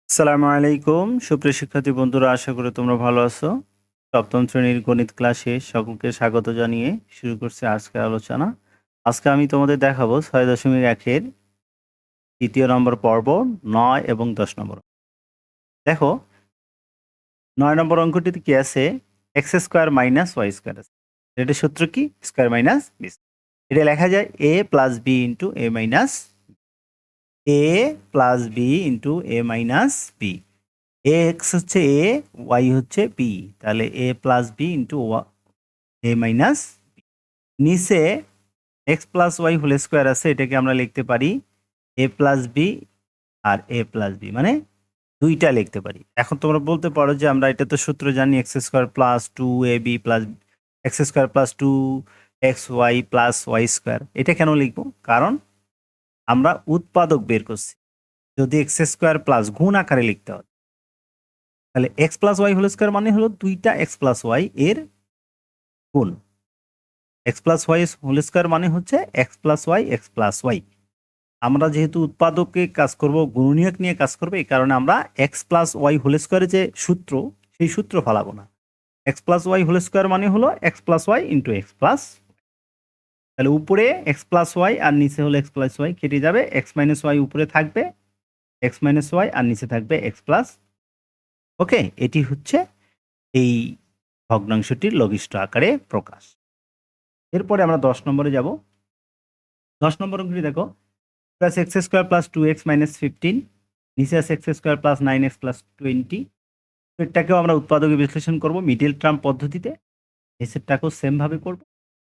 আসসালামু আলাইকুম সুপ্রিয় শিক্ষার্থী বন্ধুরা, আশা করি তোমরা ভালো আছো। সপ্তম শ্রেণীর গণিত ক্লাসে সকলকে স্বাগত জানিয়ে শুরু করছি আজকের আলোচনা। আজকে আমি তোমাদের দেখাবো 6.1-এর তৃতীয় নম্বর পর্ব 9 এবং 10 নম্বর। দেখো 9 নম্বর অঙ্কটিতে কি আছে, x square minus y square আছে। এটা সূত্র কি, স্কোয়ার মাইনাস বি। এটা লেখা যায় a plus b into a minus a plus b into a minus b. X হচ্ছে এ, ওয়াই হচ্ছে বি, তাহলে a plus b into a minus b. নিচে x plus y whole square আছে, এটাকে আমরা লিখতে পারি এ প্লাস বি আর এ প্লাস বি, মানে দুইটা লিখতে পারি। এখন তোমরা বলতে পারো যে আমরা এটা তো সূত্র জানি, x square plus two a b plus x square plus two x y plus y square. এটা কেন লিখবো? কারণ আমরা উৎপাদক বের করছি। যদি এক্স স্কোয়ার প্লাস গুণ আকারে লিখতে হয়, তাহলে x plus y whole square মানে হলো দুইটা এক্স প্লাস ওয়াই এর গুণ। X plus y whole square মানে হচ্ছে x plus y x plus y. আমরা যেহেতু উৎপাদকে কাজ করব, গুণনীয়ক নিয়ে কাজ করবে, এই কারণে আমরা এক্স প্লাস ওয়াই হোল স্কোয়ারের যে সূত্র, সেই সূত্র ফালাবো না। X plus y whole square মানে হলো x plus y into x plus. তাহলে উপরে এক্স প্লাস ওয়াই আর নিচে হলো এক্স প্লাস ওয়াই, কেটে যাবে। এক্স মাইনাস ওয়াই উপরে থাকবে এক্স মাইনাস ওয়াই আর নিচে থাকবে এক্স প্লাস। ওকে, এটি হচ্ছে এই ভগ্নাংশটির লঘিষ্ঠ আকারে প্রকাশ। এরপরে আমরা 10 নম্বরে যাব। 10 নম্বর অঙ্কটি দেখো, plus x square plus two x minus 15, নিচে আছে x square plus 9x plus 20। এটাকেও আমরা উৎপাদকে বিশ্লেষণ করব মিডল টার্ম পদ্ধতিতে। নিচেরটাকেও সেমভাবে করব।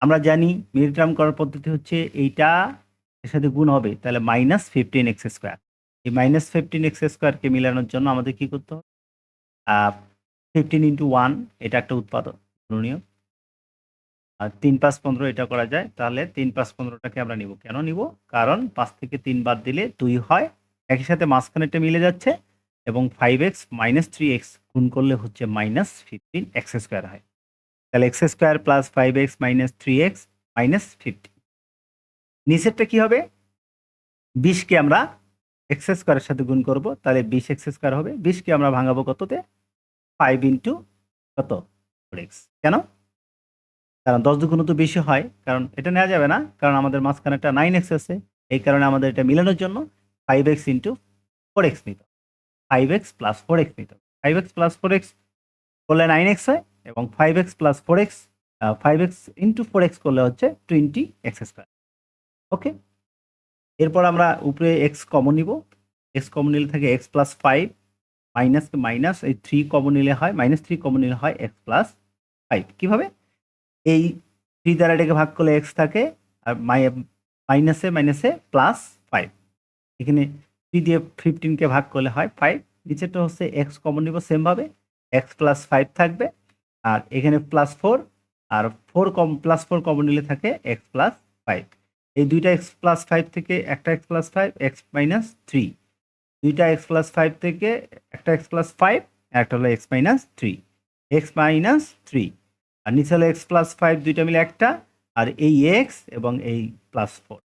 আমরা জানি মিডল টার্ম করার পদ্ধতি হচ্ছে এইটা এর সাথে গুণ হবে, তাহলে -15x স্কোয়ার। এই -15x স্কোয়ারকে মিলানোর জন্য আমাদের কি করতে হবে, 15 ইন্টু 1, এটা একটা উৎপাদক গুণনীয়। আর 3 5 15 এটা করা যায়, তাহলে 3 5 15টাকে আমরা নিব। কেন নিব? কারণ 5 থেকে 3 বাদ দিলে 2 হয়, একই সাথে মাঝখানেরটা মিলে যাচ্ছে, এবং 5x মাইনাস 3x গুণ করলে হচ্ছে -15x স্কোয়ার হয়। তাহলে x square plus 5x minus 3x minus 15। নিচেরটা কি হবে, 20কে আমরা এক্স স্কোয়ারের সাথে গুণ করব, তাহলে 20x স্কোয়ার হবে। 20কে আমরা ভাঙাবো কততে, 5 ইন্টু কত 4x। কেন? কারণ 10 দুগুণ তো বেশি হয়, কারণ এটা নেওয়া যাবে না, কারণ আমাদের মাঝখানে একটা 9x আছে। এই কারণে আমাদের এটা মিলানোর জন্য 5x ইন্টু 4x নিতে হবে। 5x প্লাস 4x নিতে হবে। 5x প্লাস 4x করলে 9x হয়, এবং 5x plus 4x 5x into 4x করলে হচ্ছে 20x স্কোয়ার। ওকে, এরপর আমরা উপরে x কমন নিব। x কমন নিলে থাকে x প্লাস 5, মাইনাস মাইনাস এই 3 কমন নিলে হয় -3 কমন নিলে হয় x প্লাস 5। কীভাবে? এই 3 দ্বারা এটাকে ভাগ করলে x থাকে, আর মাইনাসে মাইনাসে প্লাস 5। এখানে 3 দিয়ে 15কে ভাগ করলে হয় 5। নিচেরটা হচ্ছে x কমন নিব, সেমভাবে x প্লাস 5 থাকবে, আর এখানে প্লাস 4, আর 4 প্লাস 4 কমন নিলে থাকে x প্লাস 5। এই দুইটা x প্লাস 5 থেকে একটা x প্লাস 5 x মাইনাস 3, দুইটা x প্লাস 5 থেকে একটা x প্লাস 5, একটা হলো x মাইনাস 3, x মাইনাস 3, আর নিচে হলো এক্স প্লাস 5, দুইটা মিলে একটা, আর এই এক্স এবং এই প্লাস 4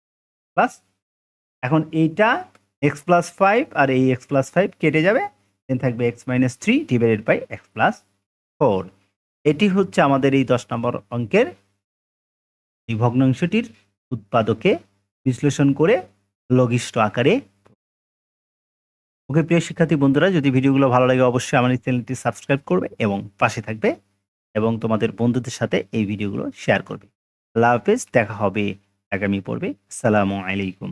প্লাস। এখন এইটা এক্স প্লাস 5 আর এই এক্স প্লাস 5 কেটে যাবে, দেন থাকবে x minus 3 divided by x plus 4। এটি হচ্ছে আমাদের এই 10 নম্বর অঙ্কের এই ভগ্নাংশটির উৎপাদকে বিশ্লেষণ করে লঘিষ্ঠ আকারে। ওকে প্রিয় শিক্ষার্থী বন্ধুরা, যদি ভিডিওগুলো ভালো লাগে অবশ্যই আমার এই চ্যানেলটি সাবস্ক্রাইব করবে এবং পাশে থাকবে, এবং তোমাদের বন্ধুদের সাথে এই ভিডিওগুলো শেয়ার করবে। আল্লাহ হাফেজ, দেখা হবে আগামী পর্বে। আসসালামু আলাইকুম।